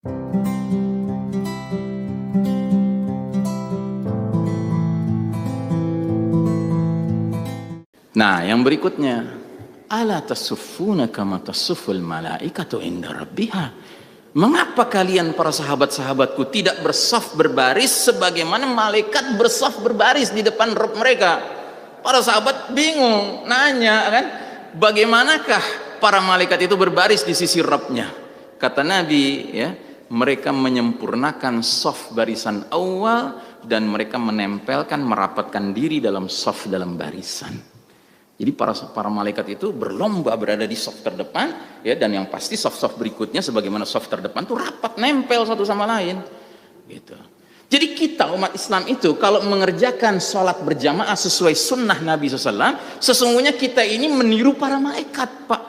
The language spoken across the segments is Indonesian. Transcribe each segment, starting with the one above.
Nah, yang berikutnya, ala tasuffuna kama tasufful malaikatu inda rabbiha. Mengapa kalian para sahabat-sahabatku tidak bersaf berbaris sebagaimana malaikat bersaf berbaris di depan Rabb mereka? Para sahabat bingung, nanya kan, bagaimanakah para malaikat itu berbaris di sisi Rabbnya? Kata Nabi, ya, mereka menyempurnakan saf barisan awal dan mereka menempelkan, merapatkan diri dalam saf dalam barisan. Jadi para malaikat itu berlomba berada di saf terdepan, ya, dan yang pasti saf-saf berikutnya sebagaimana saf terdepan tuh rapat nempel satu sama lain, gitu. Jadi kita umat Islam itu kalau mengerjakan sholat berjamaah sesuai sunnah Nabi SAW, sesungguhnya kita ini meniru para malaikat, Pak.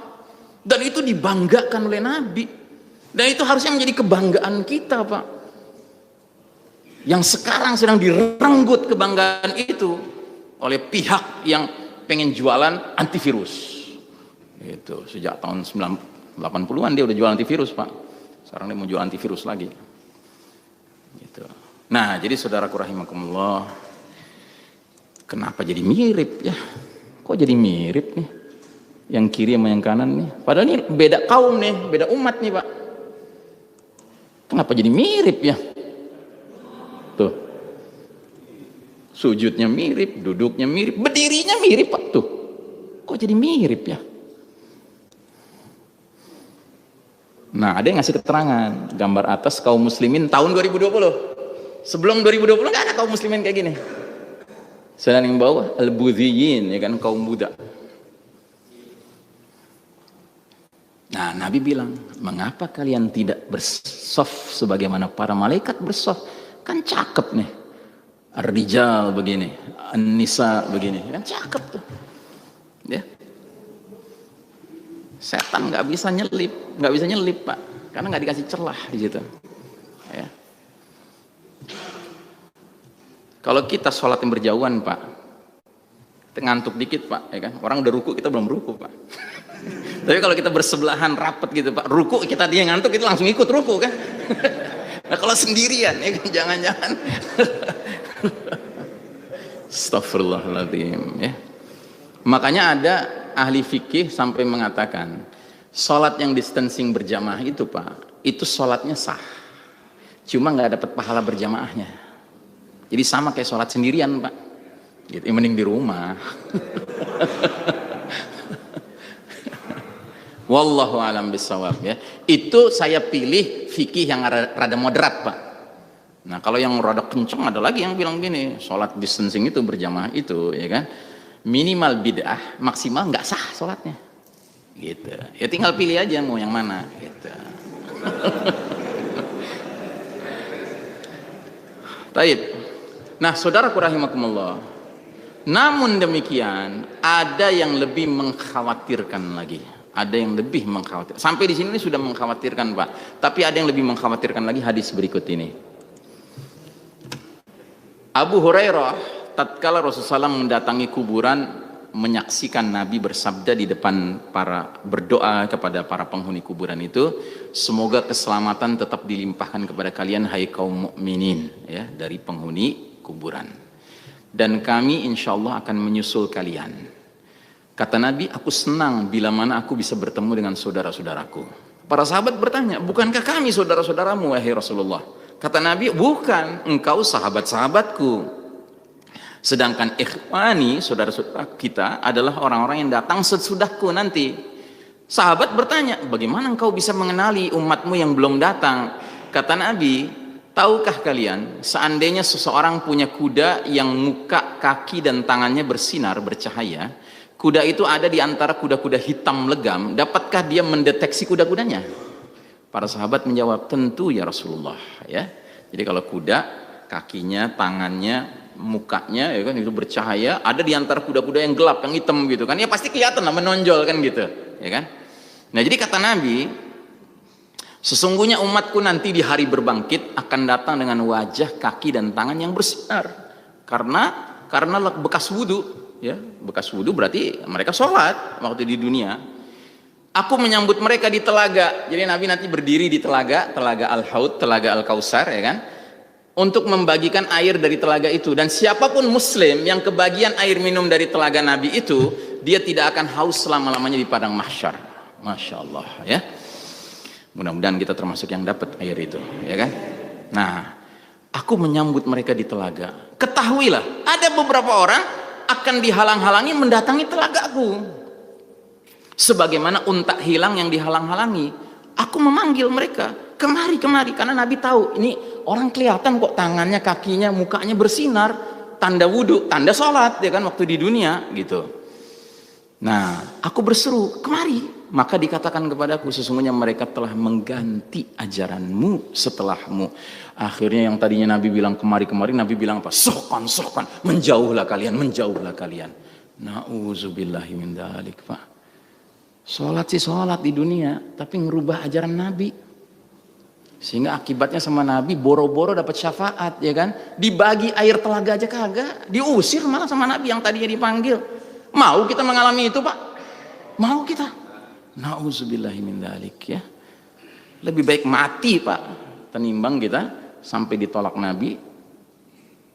Dan itu dibanggakan oleh Nabi. Dan itu harusnya menjadi kebanggaan kita, Pak. Yang sekarang sedang direnggut kebanggaan itu oleh pihak yang pengen jualan antivirus. Itu sejak tahun 80-an dia udah jual antivirus, Pak. Sekarang dia mau jual antivirus lagi. Gitu. Nah, jadi saudaraku rahimakumullah, kenapa jadi mirip ya? Kok jadi mirip nih? Yang kiri sama yang kanan nih. Padahal ini beda kaum nih, beda umat nih, Pak. Kenapa jadi mirip ya? Tuh. Sujudnya mirip, duduknya mirip, berdirinya mirip, Pak. Tuh. Kok jadi mirip ya? Nah, ada yang ngasih keterangan gambar atas kaum muslimin tahun 2020. Sebelum 2020 nggak ada kaum muslimin kayak gini. Sedang yang bawah al-budhiyin, ya kan, kaum Buddha. Nah, Nabi bilang, mengapa kalian tidak bersaf sebagaimana para malaikat bersaf? Kan cakep nih. Ar-rijal begini, an-nisa begini, kan cakep tuh. Ya. Setan nggak bisa nyelip, Pak, karena nggak dikasih celah di situ. Ya. Kalau kita sholat yang berjauhan, Pak, kita ngantuk dikit, Pak, ya kan? Orang udah ruku, kita belum ruku, Pak. Tapi kalau kita bersebelahan rapat gitu, Pak, ruku kita dia ngantuk, itu langsung ikut ruku kan. Nah, kalau sendirian, ya kan, jangan-jangan. Astagfirullahaladzim, ya. Makanya ada ahli fikih sampai mengatakan sholat yang distancing berjamaah itu, Pak, itu sholatnya sah, cuma nggak dapat pahala berjamaahnya. Jadi sama kayak sholat sendirian, Pak, gitu. Mending di rumah. Wallahu alam bisawab, ya. Itu saya pilih fikih yang rada moderat, Pak. Nah, kalau yang rada kenceng ada lagi yang bilang gini, sholat distancing itu berjamaah itu, ya kan, minimal bid'ah, maksimal nggak sah sholatnya, gitu. Ya tinggal pilih aja mau yang mana, gitu. Taib. Nah, saudaraku rahimakumullah, namun demikian ada yang lebih mengkhawatirkan lagi. Ada yang lebih mengkhawatirkan. Sampai di sini sudah mengkhawatirkan, Pak. Tapi ada yang lebih mengkhawatirkan lagi, hadis berikut ini. Abu Hurairah tatkala Rasulullah SAW mendatangi kuburan, menyaksikan Nabi bersabda di depan berdoa kepada para penghuni kuburan itu, semoga keselamatan tetap dilimpahkan kepada kalian hai kaum mukminin, ya, dari penghuni kuburan, dan kami insya Allah akan menyusul kalian. Kata Nabi, aku senang bila mana aku bisa bertemu dengan saudara-saudaraku. Para sahabat bertanya, bukankah kami saudara-saudaramu wahai Rasulullah? Kata Nabi, bukan, engkau sahabat-sahabatku. Sedangkan ikhwani, saudara-saudara kita, adalah orang-orang yang datang sesudahku nanti. Sahabat bertanya, bagaimana engkau bisa mengenali umatmu yang belum datang? Kata Nabi, tahukah kalian, seandainya seseorang punya kuda yang muka, kaki, dan tangannya bersinar, bercahaya, kuda itu ada di antara kuda-kuda hitam legam, dapatkah dia mendeteksi kuda-kudanya? Para sahabat menjawab, tentu ya Rasulullah, ya. Jadi kalau kuda, kakinya, tangannya, mukanya, ya kan, itu bercahaya, ada di antara kuda-kuda yang gelap, yang hitam gitu kan, ya pasti kelihatan lah, menonjol kan gitu, ya kan. Nah, jadi kata Nabi, sesungguhnya umatku nanti di hari berbangkit akan datang dengan wajah, kaki, dan tangan yang bersinar, karena bekas wudhu, ya, bekas wudhu berarti mereka sholat waktu di dunia. Aku menyambut mereka di telaga. Jadi Nabi nanti berdiri di telaga, telaga Al-Haud, telaga Al-Kausar, ya kan? Untuk membagikan air dari telaga itu. Dan siapapun muslim yang kebagian air minum dari telaga Nabi itu, dia tidak akan haus selama-lamanya di padang mahsyar. Masya Allah, ya. Mudah-mudahan kita termasuk yang dapat air itu, ya kan? Nah, aku menyambut mereka di telaga. Ketahuilah, ada beberapa orang akan dihalang-halangi mendatangi telagaku. Sebagaimana unta hilang yang dihalang-halangi, aku memanggil mereka, kemari, kemari. Karena Nabi tahu, ini orang kelihatan kok tangannya, kakinya, mukanya bersinar, tanda wudhu, tanda sholat, ya kan, waktu di dunia, gitu. Nah, aku berseru, kemari. Maka dikatakan kepadaku, sesungguhnya mereka telah mengganti ajaranmu setelahmu. Akhirnya yang tadinya Nabi bilang kemari-kemari, Nabi bilang apa? Sohkan, sohkan, menjauhlah kalian, menjauhlah kalian. Na'udzubillahi min dzalik, Pak. Sholat sih sholat di dunia, tapi ngerubah ajaran Nabi. Sehingga akibatnya sama Nabi boro-boro dapat syafaat, ya kan? Dibagi air telaga aja kagak, diusir malah sama Nabi yang tadinya dipanggil. Mau kita mengalami itu, Pak? Mau kita? Na'udzubillahi min dzalik, ya. Lebih baik mati, Pak, tenimbang kita sampai ditolak Nabi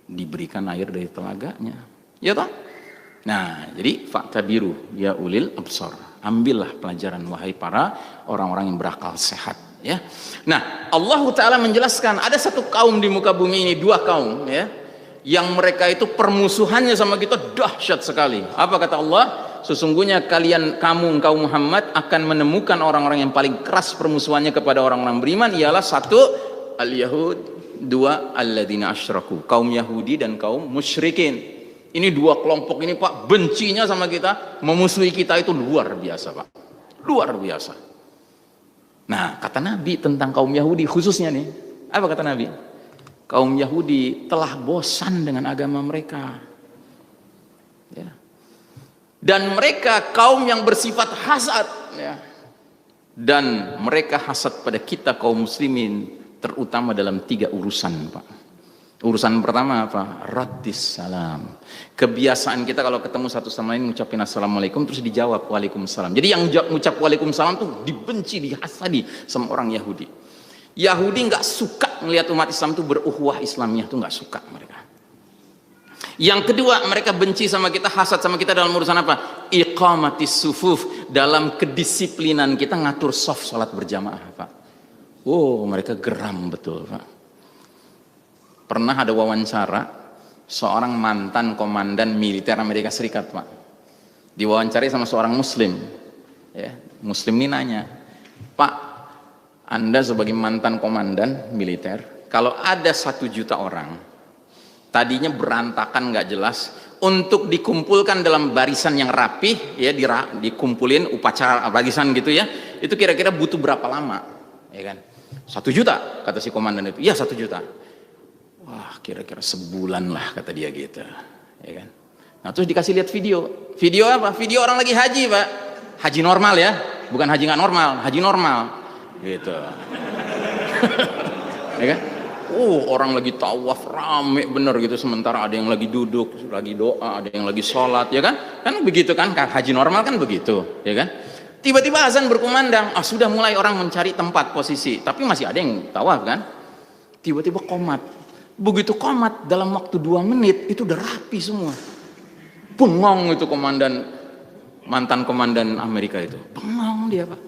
diberikan air dari telaganya. Ya toh? Nah, jadi faktabiru ya ulil absar. Ambillah pelajaran wahai para orang-orang yang berakal sehat, ya. Nah, Allah Ta'ala menjelaskan ada satu kaum di muka bumi ini, dua kaum, ya, yang mereka itu permusuhannya sama kita dahsyat sekali. Apa kata Allah? Sesungguhnya kamu kaum Muhammad akan menemukan orang-orang yang paling keras permusuhannya kepada orang-orang beriman ialah satu, al-Yahud, dua, alladzina asyraku, kaum Yahudi dan kaum musyrikin. Ini dua kelompok ini, Pak, bencinya sama kita, memusuhi kita itu luar biasa, Pak. Luar biasa. Nah, kata Nabi tentang kaum Yahudi khususnya nih, apa kata Nabi? Kaum Yahudi telah bosan dengan agama mereka. Ya. Dan mereka kaum yang bersifat hasad, ya. Dan mereka hasad pada kita kaum muslimin, terutama dalam 3 urusan, Pak. Urusan pertama apa? Raddis salam. Kebiasaan kita kalau ketemu satu sama lain ngucapin assalamualaikum terus dijawab waalaikumsalam. Jadi yang ngucap waalaikumsalam tuh dibenci, dihasadi sama orang Yahudi. Yahudi nggak suka melihat umat Islam tuh beruhuwah Islamiyah, tuh nggak suka mereka. Yang kedua, mereka benci sama kita, hasad sama kita dalam urusan apa? Iqamatis sufuf, dalam kedisiplinan kita ngatur soft salat berjamaah, Pak. Oh, mereka geram betul, Pak. Pernah ada wawancara seorang mantan komandan militer Amerika Serikat, Pak. Diwawancari sama seorang muslim, ya. Muslim ini nanya, Pak, Anda sebagai mantan komandan militer, kalau ada 1 juta orang tadinya berantakan nggak jelas, untuk dikumpulkan dalam barisan yang rapih, ya, dikumpulin upacara barisan gitu, ya, itu kira-kira butuh berapa lama, ya kan? 1 juta kata si komandan itu. Ya, 1 juta. Wah, kira-kira sebulan lah kata dia gitu, ya kan? Nah, terus dikasih lihat video apa? Video orang lagi haji, Pak. Haji normal, ya, bukan haji nggak normal, haji normal gitu. Ya kan? Orang lagi tawaf rame bener gitu, sementara ada yang lagi duduk, lagi doa, ada yang lagi sholat, ya kan? Kan begitu kan, haji normal kan begitu, ya kan? Tiba-tiba azan berkumandang, sudah mulai orang mencari tempat posisi, tapi masih ada yang tawaf kan? Tiba-tiba qomat. Begitu qomat, dalam waktu 2 menit itu udah rapi semua. Bengong itu mantan komandan Amerika itu, bengong dia, Pak.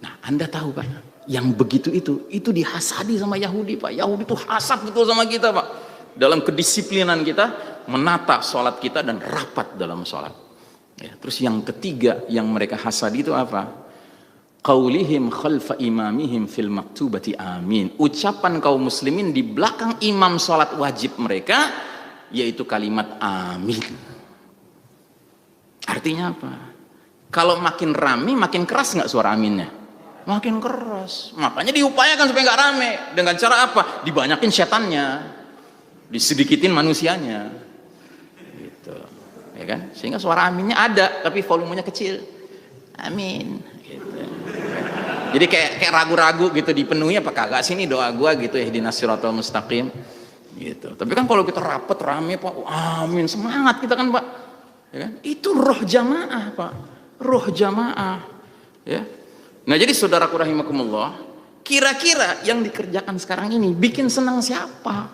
Nah, Anda tahu, Pak, yang begitu itu dihasadi sama Yahudi, Pak. Yahudi itu hasad betul sama kita, Pak. Dalam kedisiplinan kita, menata sholat kita dan rapat dalam sholat. Ya, terus yang ketiga yang mereka hasadi itu apa? Qaulihim khalfa imamihim fil maktubati amin. Ucapan kaum muslimin di belakang imam sholat wajib mereka, yaitu kalimat amin. Artinya apa? Kalau makin rame, makin keras nggak suara aminnya? Makin keras. Makanya diupayakan supaya nggak rame. Dengan cara apa? Dibanyakin setannya, disedikitin manusianya, gitu, ya kan? Sehingga suara aminnya ada, tapi volumenya kecil. Amin. Gitu. Jadi kayak ragu-ragu gitu, dipenuhi apa kagak sini doa gua gitu, ihdinas siratal mustaqim gitu. Tapi kan kalau kita rapet rame, Pak, amin, semangat kita kan, Pak, ya kan? Itu roh jamaah, Pak, roh jamaah. Ya. Nah, jadi saudaraku rahimakumullah, kira-kira yang dikerjakan sekarang ini bikin senang siapa?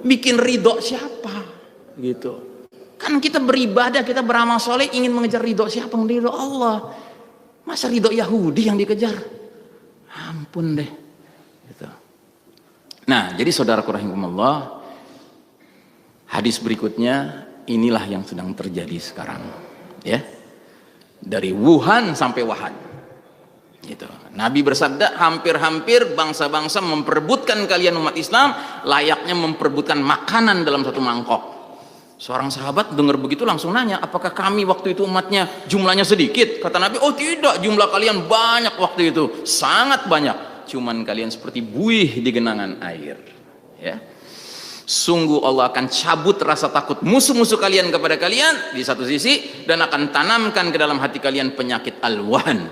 Bikin ridho siapa? Gitu. Kan kita beribadah, kita beramal soleh ingin mengejar ridho siapa? Ridho Allah. Masa ridho Yahudi yang dikejar? Ampun deh. Gitu. Nah, jadi saudaraku rahimakumullah, hadis berikutnya inilah yang sedang terjadi sekarang, ya. Dari Wuhan sampai Wuhan. Gitu. Nabi bersabda, hampir-hampir bangsa-bangsa memperebutkan kalian umat Islam layaknya memperebutkan makanan dalam satu mangkok. Seorang sahabat dengar begitu langsung nanya, apakah kami waktu itu umatnya jumlahnya sedikit? Kata Nabi, oh tidak, jumlah kalian banyak waktu itu, sangat banyak. Cuman kalian seperti buih di genangan air. Ya. Sungguh Allah akan cabut rasa takut musuh-musuh kalian kepada kalian di satu sisi, dan akan tanamkan ke dalam hati kalian penyakit al-wahan.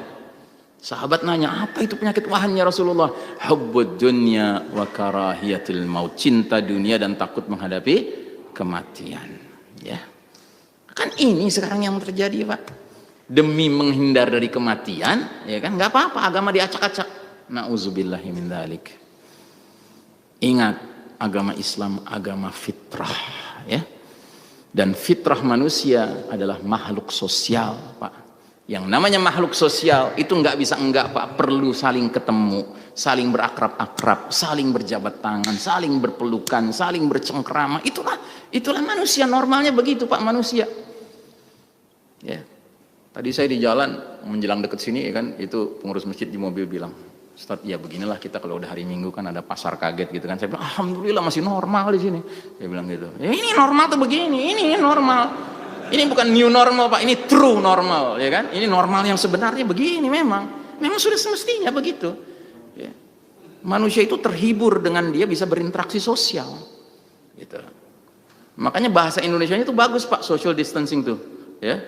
Sahabat nanya, apa itu penyakit wahan ya Rasulullah? Hubbud dunya wa karahiyatul maut, cinta dunia dan takut menghadapi kematian. Ya, kan ini sekarang yang terjadi, Pak. Demi menghindar dari kematian, ya kan, nggak apa-apa agama diacak-acak. Nauzubillahi min dzalik. Ingat, agama Islam agama fitrah, ya. Dan fitrah manusia adalah makhluk sosial, Pak. Yang namanya makhluk sosial itu nggak bisa enggak, Pak. Perlu saling ketemu, saling berakrab-akrab, saling berjabat tangan, saling berpelukan, saling bercengkrama. Itulah manusia, normalnya begitu, Pak, manusia. Ya. Tadi saya di jalan menjelang dekat sini, ya kan, itu pengurus masjid di mobil bilang, Ustaz, ya beginilah kita kalau udah hari Minggu kan ada pasar kaget gitu kan. Saya bilang, alhamdulillah masih normal di sini. Dia bilang gitu. Ya ini normal tuh begini, ini normal. Ini bukan new normal, Pak, ini true normal, ya kan? Ini normal yang sebenarnya begini memang. Memang sudah semestinya begitu. Ya. Manusia itu terhibur dengan dia bisa berinteraksi sosial. Gitu. Makanya bahasa Indonesianya itu bagus, Pak, social distancing tuh, ya.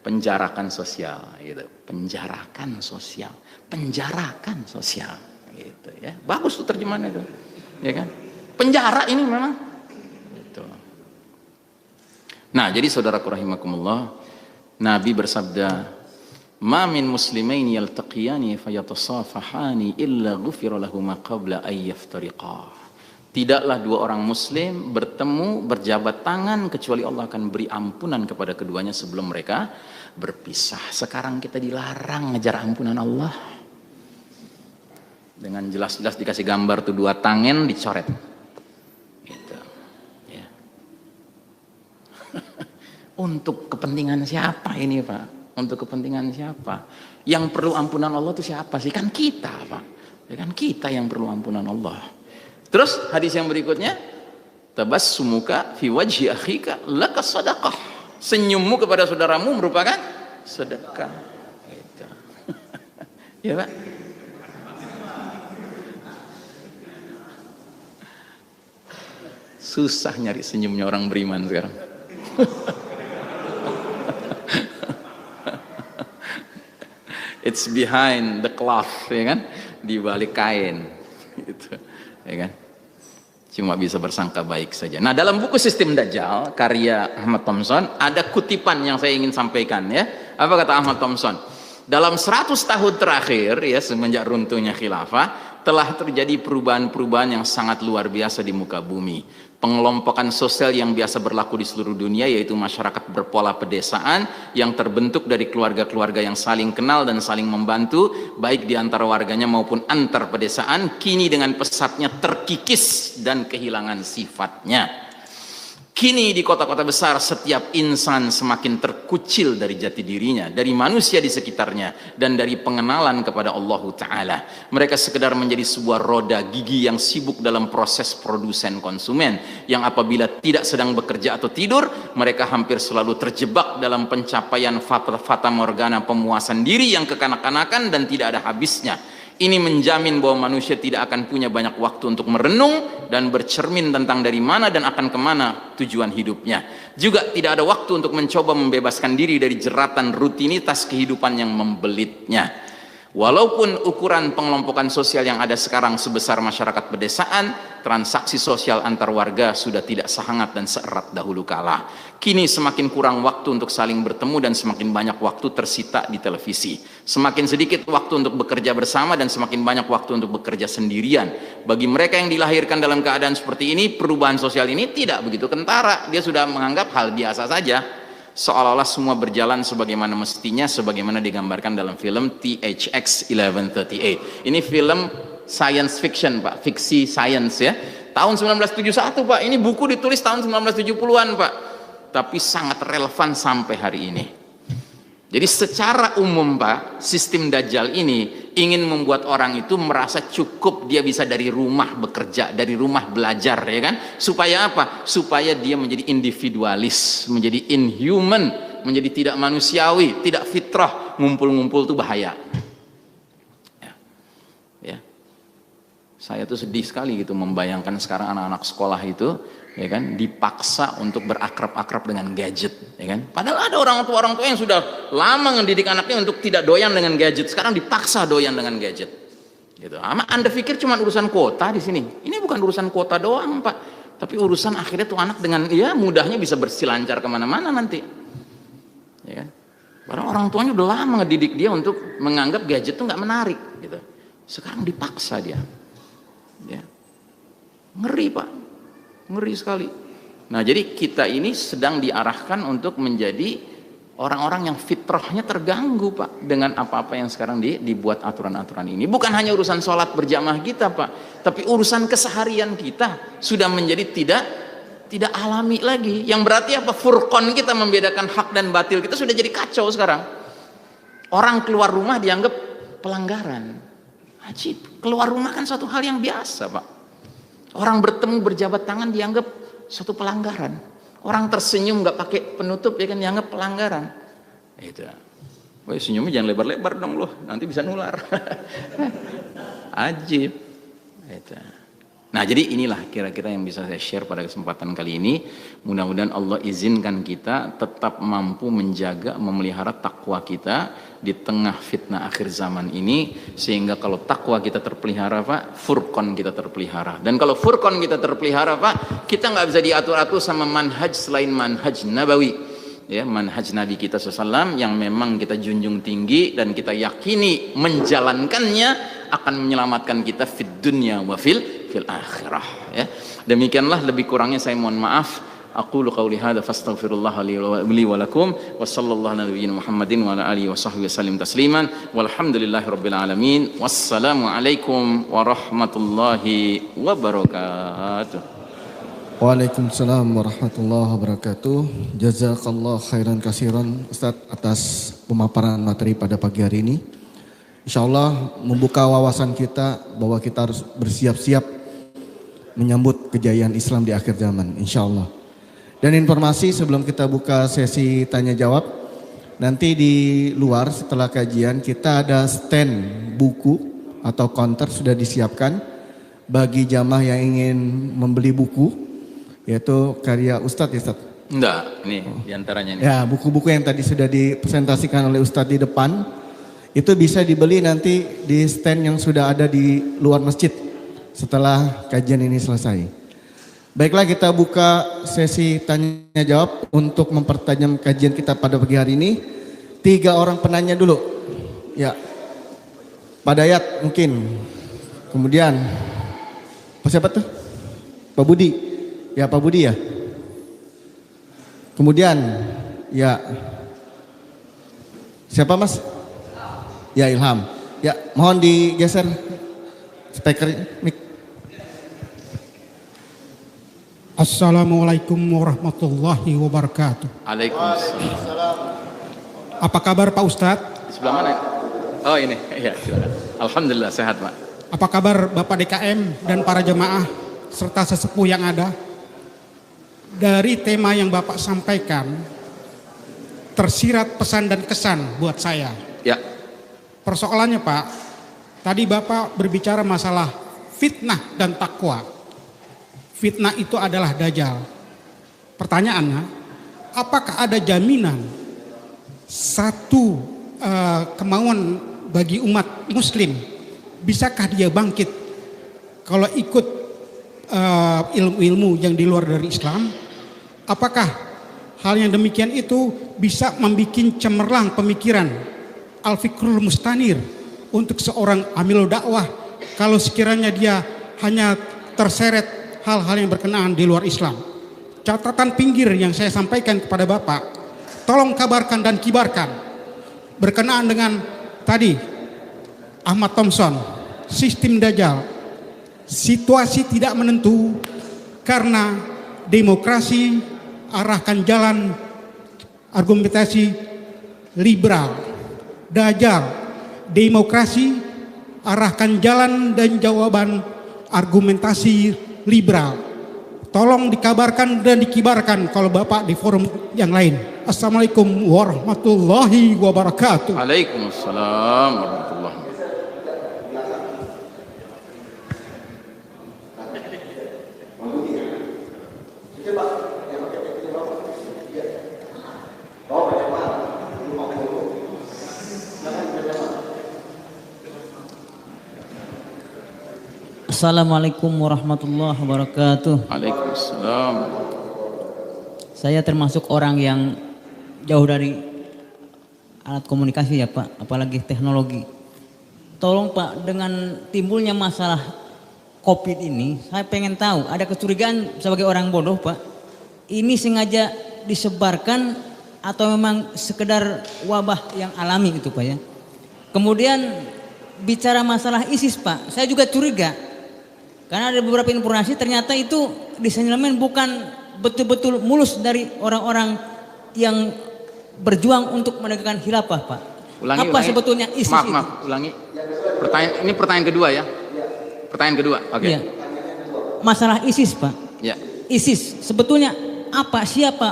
Penjarakan sosial, gitu. Penjarakan sosial. Penjarakan sosial, gitu ya. Bagus tuh terjemahannya itu, ya kan? Penjara ini memang, gitu. Nah, jadi saudaraku rahimakumullah, Nabi bersabda, "Ma min muslimaini yaltaqiyani fayatasafahani illa ghufira lahuma qabla ay yaftariqa." Tidaklah dua orang muslim bertemu berjabat tangan kecuali Allah akan beri ampunan kepada keduanya sebelum mereka berpisah. Sekarang kita dilarang ngejar ampunan Allah. Dengan jelas-jelas dikasih gambar tuh dua tangan dicoret. Gitu. Ya. Untuk kepentingan siapa ini, Pak? Untuk kepentingan siapa? Yang perlu ampunan Allah itu siapa sih? Kan kita, Pak. Ya kan kita yang perlu ampunan Allah. Terus hadis yang berikutnya, tabassumuka fi wajhi akhika laka sadaqah. Senyummu kepada saudaramu merupakan sedekah. Gitu. Ya, Pak. Susah nyari senyumnya orang beriman sekarang. It's behind the cloth, ya kan? Di balik kain, gitu, ya kan? Cuma bisa bersangka baik saja. Nah, dalam buku Sistem Dajjal karya Ahmad Thompson ada kutipan yang saya ingin sampaikan, ya. Apa kata Ahmad Thompson? Dalam 100 tahun terakhir, ya, semenjak runtuhnya khilafah, telah terjadi perubahan-perubahan yang sangat luar biasa di muka bumi. Pengelompokan sosial yang biasa berlaku di seluruh dunia, yaitu masyarakat berpola pedesaan yang terbentuk dari keluarga-keluarga yang saling kenal dan saling membantu, baik di antara warganya maupun antar pedesaan, kini dengan pesatnya terkikis dan kehilangan sifatnya. Kini di kota-kota besar setiap insan semakin terkucil dari jati dirinya, dari manusia di sekitarnya, dan dari pengenalan kepada Allah Ta'ala. Mereka sekedar menjadi sebuah roda gigi yang sibuk dalam proses produsen konsumen, yang apabila tidak sedang bekerja atau tidur, mereka hampir selalu terjebak dalam pencapaian fata morgana pemuasan diri yang kekanak-kanakan dan tidak ada habisnya. Ini menjamin bahwa manusia tidak akan punya banyak waktu untuk merenung dan bercermin tentang dari mana dan akan kemana tujuan hidupnya. Juga tidak ada waktu untuk mencoba membebaskan diri dari jeratan rutinitas kehidupan yang membelitnya. Walaupun ukuran pengelompokan sosial yang ada sekarang sebesar masyarakat pedesaan, transaksi sosial antar warga sudah tidak sehangat dan seerat dahulu kala. Kini semakin kurang waktu untuk saling bertemu dan semakin banyak waktu tersita di televisi. Semakin sedikit waktu untuk bekerja bersama dan semakin banyak waktu untuk bekerja sendirian. Bagi mereka yang dilahirkan dalam keadaan seperti ini, perubahan sosial ini tidak begitu kentara. Dia sudah menganggap hal biasa saja. Seolah-olah semua berjalan sebagaimana mestinya, sebagaimana digambarkan dalam film THX 1138. Ini film science fiction, Pak, fiksi sains ya. Tahun 1971, Pak. Ini buku ditulis tahun 1970-an, Pak. Tapi sangat relevan sampai hari ini. Jadi secara umum, Pak, sistem Dajjal ini ingin membuat orang itu merasa cukup dia bisa dari rumah bekerja, dari rumah belajar, ya kan? Supaya apa? Supaya dia menjadi individualis, menjadi inhuman, menjadi tidak manusiawi, tidak fitrah. Ngumpul-ngumpul itu bahaya. Ya. Saya tuh sedih sekali gitu membayangkan sekarang anak-anak sekolah itu, ya kan, dipaksa untuk berakrab-akrab dengan gadget, ya kan? Padahal ada orang tua yang sudah lama mendidik anaknya untuk tidak doyan dengan gadget, sekarang dipaksa doyan dengan gadget. Gitu. Anda pikir cuma urusan kuota di sini? Ini bukan urusan kuota doang, Pak, tapi urusan akhirnya tuh anak dengan ya mudahnya bisa berselancar kemana-mana nanti, ya kan? Padahal orang tuanya udah lama ngedidik dia untuk menganggap gadget tuh nggak menarik, gitu. Sekarang dipaksa dia, ya. Ngeri, Pak. Ngeri sekali. Nah, jadi kita ini sedang diarahkan untuk menjadi orang-orang yang fitrahnya terganggu, Pak, dengan apa-apa yang sekarang dibuat aturan-aturan ini. Bukan hanya urusan sholat berjamaah kita, Pak, tapi urusan keseharian kita sudah menjadi tidak alami lagi. Yang berarti apa? Furqan kita membedakan hak dan batil kita sudah jadi kacau sekarang. Orang keluar rumah dianggap pelanggaran. Ajib. Keluar rumah kan suatu hal yang biasa, Pak. Orang bertemu berjabat tangan dianggap suatu pelanggaran. Orang tersenyum nggak pakai penutup ya kan dianggap pelanggaran. Itu. Woi, senyumnya jangan lebar-lebar dong loh, nanti bisa nular. Ajib. Itu. Nah, jadi inilah kira-kira yang bisa saya share pada kesempatan kali ini. Mudah-mudahan Allah izinkan kita tetap mampu menjaga, memelihara takwa kita di tengah fitnah akhir zaman ini, sehingga kalau takwa kita terpelihara, Pak, furqan kita terpelihara. Dan kalau furqan kita terpelihara, Pak, kita nggak bisa diatur-atur sama manhaj selain manhaj nabawi, ya, manhaj Nabi kita SAW yang memang kita junjung tinggi dan kita yakini menjalankannya akan menyelamatkan kita fid dunya wa fil akhirah, ya. Demikianlah, lebih kurangnya saya mohon maaf. Aqulu qawli hadza fastaghfirullah li wa lakum wa sallallahu ala nabiyyina Muhammadin wa ala alihi wa sahbihi wasallim tasliman walhamdulillahirabbil alamin. Wassalamu alaikum warahmatullahi wabarakatuh. Waalaikumsalam warahmatullahi wabarakatuh. Jazakallah khairan kasiran Ustadz atas pemaparan materi pada pagi hari ini. Insyaallah membuka wawasan kita bahwa kita harus bersiap-siap menyambut kejayaan Islam di akhir zaman, insyaallah. Dan informasi sebelum kita buka sesi tanya jawab, nanti di luar setelah kajian kita ada stand buku atau counter sudah disiapkan bagi jamaah yang ingin membeli buku, yaitu karya Ustadz, ya Ustadz? Enggak, ini diantaranya ini. Ya, buku-buku yang tadi sudah dipresentasikan oleh Ustadz di depan, itu bisa dibeli nanti di stand yang sudah ada di luar masjid setelah kajian ini selesai. Baiklah, kita buka sesi tanya jawab untuk mempertajam kajian kita pada pagi hari ini. 3 orang penanya dulu. Ya, Pak Dayat mungkin. Kemudian, siapa tuh? Pak Budi. Ya, Pak Budi ya. Kemudian, ya. Siapa Mas? Ya, Ilham. Ya, mohon digeser speaker mic. Assalamualaikum warahmatullahi wabarakatuh. Waalaikumsalam. Apa kabar Pak Ustadz? Di sebelah mana? Oh ini, iya silakan. Alhamdulillah sehat Pak. Apa kabar Bapak DKM dan para jemaah serta sesepuh yang ada? Dari tema yang Bapak sampaikan, tersirat pesan dan kesan buat saya. Ya. Persoalannya Pak, tadi Bapak berbicara masalah fitnah dan takwa. Fitnah itu adalah Dajjal. Pertanyaannya, apakah ada jaminan satu kemauan bagi umat muslim. Bisakah dia bangkit kalau ikut ilmu-ilmu yang di luar dari Islam? Apakah hal yang demikian itu bisa membuat cemerlang pemikiran al-fikrul mustanir untuk seorang amil dakwah kalau sekiranya dia hanya terseret hal-hal yang berkenaan di luar Islam? Catatan pinggir yang saya sampaikan kepada Bapak, tolong kabarkan dan kibarkan berkenaan dengan tadi Ahmad Thompson, sistem Dajjal, situasi tidak menentu karena demokrasi arahkan jalan argumentasi liberal. Dajjal, demokrasi arahkan jalan dan jawaban argumentasi liberal. Tolong dikabarkan dan dikibarkan kalau Bapak di forum yang lain. Assalamualaikum warahmatullahi wabarakatuh. Waalaikumsalam warahmatullahi wabarakatuh. Assalamualaikum warahmatullahi wabarakatuh. Waalaikumsalam. Saya termasuk orang yang jauh dari alat komunikasi ya Pak, apalagi teknologi. Tolong Pak, dengan timbulnya masalah COVID ini, saya pengen tahu, ada kecurigaan sebagai orang bodoh Pak, ini sengaja disebarkan atau memang sekedar wabah yang alami itu Pak ya. Kemudian bicara masalah ISIS Pak, saya juga curiga. Karena ada beberapa informasi ternyata itu disenyalemen bukan betul-betul mulus dari orang-orang yang berjuang untuk menegakkan khilafah Pak. Apa sebetulnya ISIS itu? Maaf, ulangi. Ini pertanyaan kedua ya. Pertanyaan kedua, oke. Ya. Masalah ISIS Pak. Ya. ISIS sebetulnya apa, siapa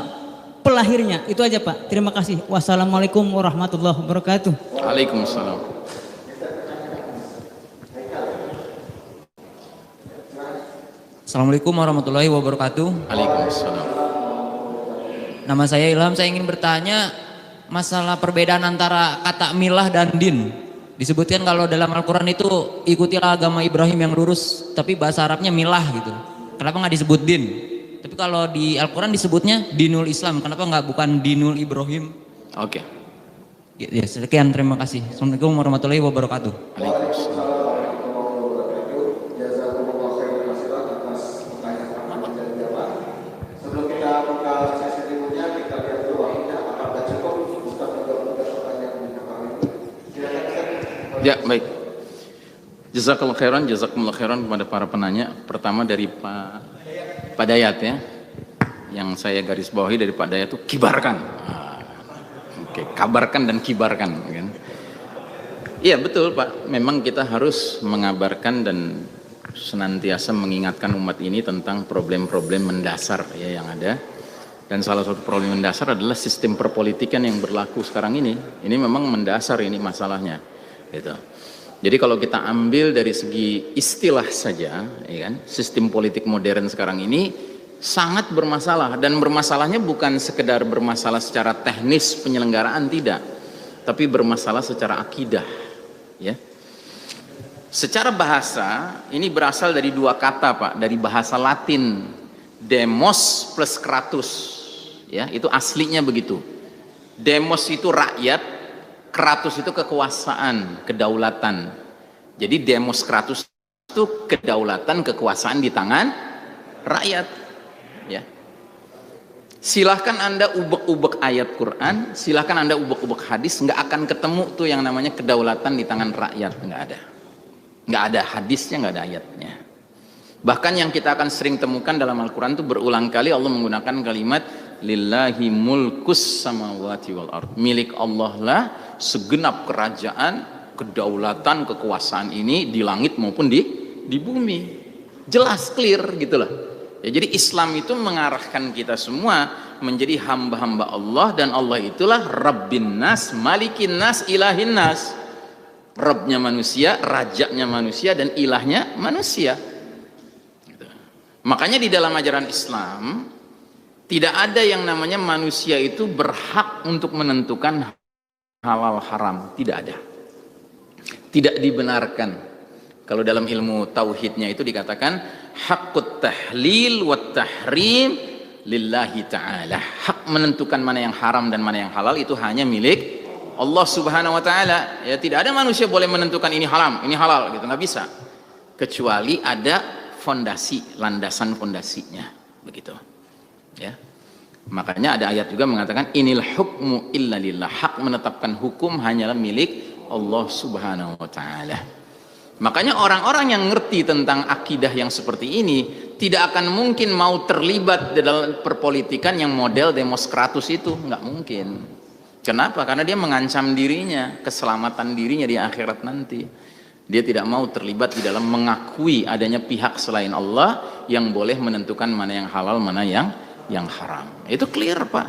pelahirnya? Itu aja Pak. Terima kasih. Wassalamualaikum warahmatullahi wabarakatuh. Waalaikumsalam. Assalamualaikum warahmatullahi wabarakatuh. Waalaikumsalam. Nama saya Ilham, saya ingin bertanya masalah perbedaan antara kata milah dan din. Disebutkan kalau dalam Al-Quran itu ikutilah agama Ibrahim yang lurus, tapi bahasa Arabnya milah gitu. Kenapa nggak disebut din? Tapi kalau di Al-Quran disebutnya dinul Islam, kenapa nggak bukan dinul Ibrahim? Oke. Ya, sekian, terima kasih. Assalamualaikum warahmatullahi wabarakatuh. Waalaikumsalam. Ya, baik. Jazakallahu khairan kepada para penanya. Pertama dari Pak Dayat ya. Yang saya garis bawahi dari Pak Dayat itu kibarkan. Oke, kabarkan dan kibarkan kan. Iya, betul Pak. Memang kita harus mengabarkan dan senantiasa mengingatkan umat ini tentang problem-problem mendasar ya yang ada. Dan salah satu problem mendasar adalah sistem perpolitikan yang berlaku sekarang ini. Ini memang mendasar ini masalahnya. Gitu. Jadi kalau kita ambil dari segi istilah saja, ya kan, sistem politik modern sekarang ini sangat bermasalah, dan bermasalahnya bukan sekedar bermasalah secara teknis penyelenggaraan, tidak, tapi bermasalah secara akidah. Ya. Secara bahasa ini berasal dari dua kata Pak, dari bahasa Latin, demos plus kratus, ya itu aslinya begitu. Demos itu rakyat, kratus itu kekuasaan, kedaulatan. Jadi demos kratus itu kedaulatan, kekuasaan di tangan rakyat. Ya. Silahkan Anda ubek-ubek ayat Quran, silahkan Anda ubek-ubek hadis, nggak akan ketemu tuh yang namanya kedaulatan di tangan rakyat, nggak ada. Nggak ada hadisnya, nggak ada ayatnya. Bahkan yang kita akan sering temukan dalam Al-Quran itu berulang kali Allah menggunakan kalimat lillahi mulkus samawati wal ard. Milik Allah lah segenap kerajaan, kedaulatan, kekuasaan ini di langit maupun di bumi. Jelas, clear gitulah. Ya, jadi Islam itu mengarahkan kita semua menjadi hamba-hamba Allah, dan Allah itulah Rabbin Nas, Malikin Nas, Ilahin Nas. Rabbnya manusia, rajanya manusia, dan ilahnya manusia. Gitu. Makanya di dalam ajaran Islam tidak ada yang namanya manusia itu berhak untuk menentukan halal haram, tidak ada. tidak dibenarkan. Kalau dalam ilmu tauhidnya itu dikatakan haqqut tahlil wat tahrim lillahi ta'ala. Hak menentukan mana yang haram dan mana yang halal itu hanya milik Allah Subhanahu wa taala. Ya, tidak ada manusia boleh menentukan ini haram, ini halal gitu, nggak bisa. Kecuali ada fondasi, landasan fondasinya, begitu. Ya. Makanya ada ayat juga mengatakan inil hukmu illa lillah. Hak menetapkan hukum hanyalah milik Allah Subhanahu wa taala. Makanya orang-orang yang ngerti tentang akidah yang seperti ini tidak akan mungkin mau terlibat dalam perpolitikan yang model Demoskratus itu, nggak mungkin. Kenapa? Karena dia mengancam dirinya, keselamatan dirinya di akhirat nanti. Dia tidak mau terlibat di dalam mengakui adanya pihak selain Allah yang boleh menentukan mana yang halal, mana yang haram. Itu clear, Pak.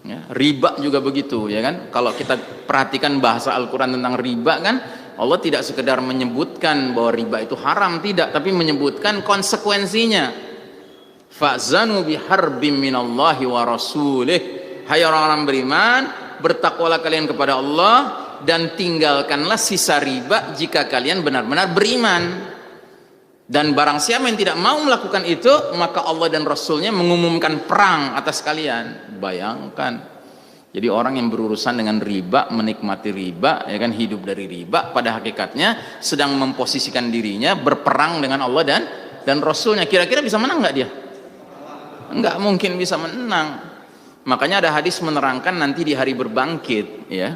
Ya, riba juga begitu, ya kan? Kalau kita perhatikan bahasa Al-Quran tentang riba kan, Allah tidak sekedar menyebutkan bahwa riba itu haram, tidak, tapi menyebutkan konsekuensinya. Fa'zanu biharbim minallahi wa rasulih. Hai orang-orang beriman, bertakwalah kalian kepada Allah dan tinggalkanlah sisa riba jika kalian benar-benar beriman. Dan barang siapa yang tidak mau melakukan itu, maka Allah dan Rasulnya mengumumkan perang atas kalian. Bayangkan. Jadi orang yang berurusan dengan riba, menikmati riba, ya kan, hidup dari riba, pada hakikatnya sedang memposisikan dirinya berperang dengan Allah dan Rasulnya. Kira-kira bisa menang nggak dia? Nggak mungkin bisa menang. Makanya ada hadis menerangkan nanti di hari berbangkit, ya,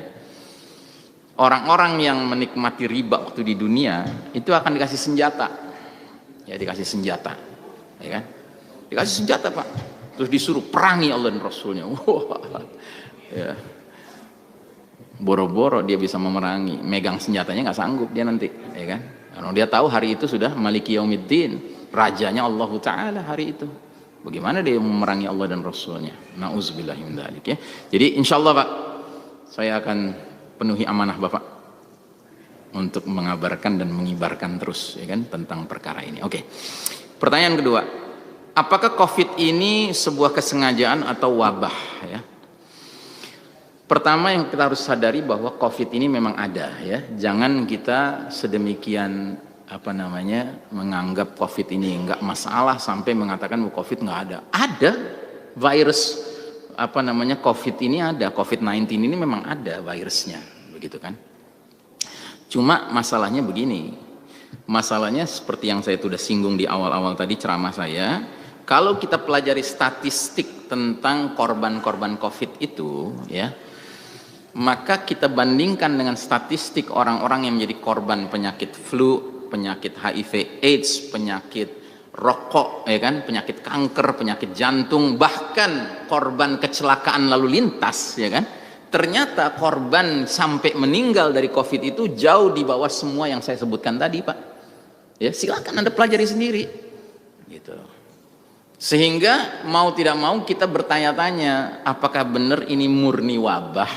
orang-orang yang menikmati riba waktu di dunia itu akan dikasih senjata. Ya, dikasih senjata, ya kan? Dikasih senjata, Pak. Terus disuruh perangi Allah dan Rasulnya. Wah, ya. Boro-boro dia bisa memerangi, megang senjatanya nggak sanggup dia nanti, ya kan? Karena dia tahu hari itu sudah Maliki Yaumiddin, rajanya Allah Ta'ala hari itu. Bagaimana dia memerangi Allah dan Rasulnya? Na'udzubillahi min dzalik, ya. Jadi insya Allah, Pak, saya akan penuhi amanah Bapak untuk mengabarkan dan mengibarkan terus, ya kan, tentang perkara ini. Oke. Pertanyaan kedua, apakah COVID ini sebuah kesengajaan atau wabah, ya? Pertama yang kita harus sadari bahwa COVID ini memang ada, ya. Jangan kita sedemikian menganggap COVID ini enggak masalah sampai mengatakan bahwa COVID enggak ada. Ada virus COVID ini ada, COVID-19 ini memang ada virusnya, begitu kan? Cuma masalahnya begini, masalahnya seperti yang saya sudah singgung di awal-awal tadi ceramah saya, kalau kita pelajari statistik tentang korban-korban COVID itu, ya, maka kita bandingkan dengan statistik orang-orang yang menjadi korban penyakit flu, penyakit HIV AIDS, penyakit rokok, ya kan, penyakit kanker, penyakit jantung, bahkan korban kecelakaan lalu lintas, ya kan. Ternyata korban sampai meninggal dari COVID itu jauh di bawah semua yang saya sebutkan tadi, Pak. Ya, silakan Anda pelajari sendiri. Gitu. Sehingga mau tidak mau kita bertanya-tanya, apakah benar ini murni wabah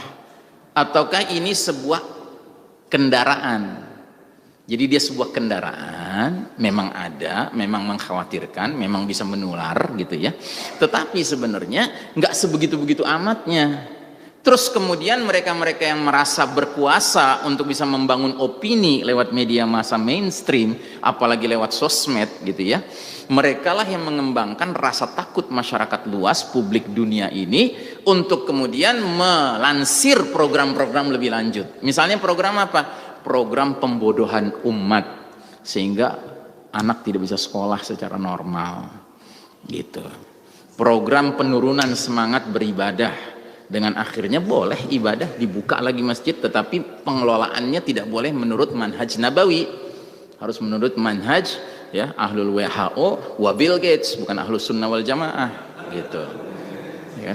ataukah ini sebuah kendaraan? Jadi dia sebuah kendaraan, memang ada, memang mengkhawatirkan, memang bisa menular gitu ya. Tetapi sebenarnya nggak sebegitu-begitu amatnya. Terus kemudian mereka-mereka yang merasa berkuasa untuk bisa membangun opini lewat media massa mainstream, apalagi lewat sosmed gitu ya, mereka lah yang mengembangkan rasa takut masyarakat luas, publik dunia ini, untuk kemudian melansir program-program lebih lanjut. Misalnya program apa? Program pembodohan umat, sehingga anak tidak bisa sekolah secara normal gitu. Program penurunan semangat beribadah, dengan akhirnya boleh ibadah, dibuka lagi masjid, tetapi pengelolaannya tidak boleh menurut manhaj nabawi, harus menurut manhaj, ya, ahlul WHO wa Bill Gates, bukan ahlus sunnah wal jamaah gitu, ya.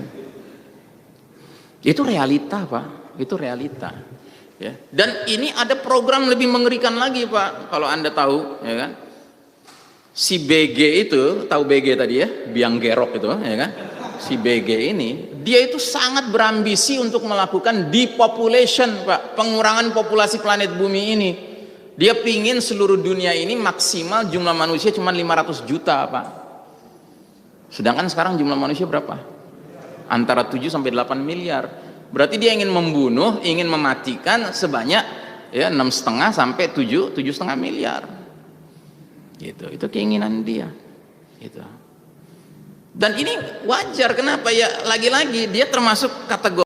Itu realita, Pak, itu realita, ya. Dan ini ada program lebih mengerikan lagi, Pak, kalau Anda tahu, ya kan, si BG itu, tahu BG tadi ya, biang gerok itu, ya kan, si BG ini dia itu sangat berambisi untuk melakukan depopulation, Pak, pengurangan populasi planet bumi ini. Dia pingin seluruh dunia ini maksimal jumlah manusia cuma 500 juta, Pak. Sedangkan sekarang jumlah manusia berapa? Antara 7 sampai 8 miliar. Berarti dia ingin membunuh, ingin mematikan sebanyak ya 6,5 sampai 7,5 miliar. Gitu, itu keinginan dia. Gitu. Dan ini wajar, kenapa ya? Lagi-lagi dia termasuk kategori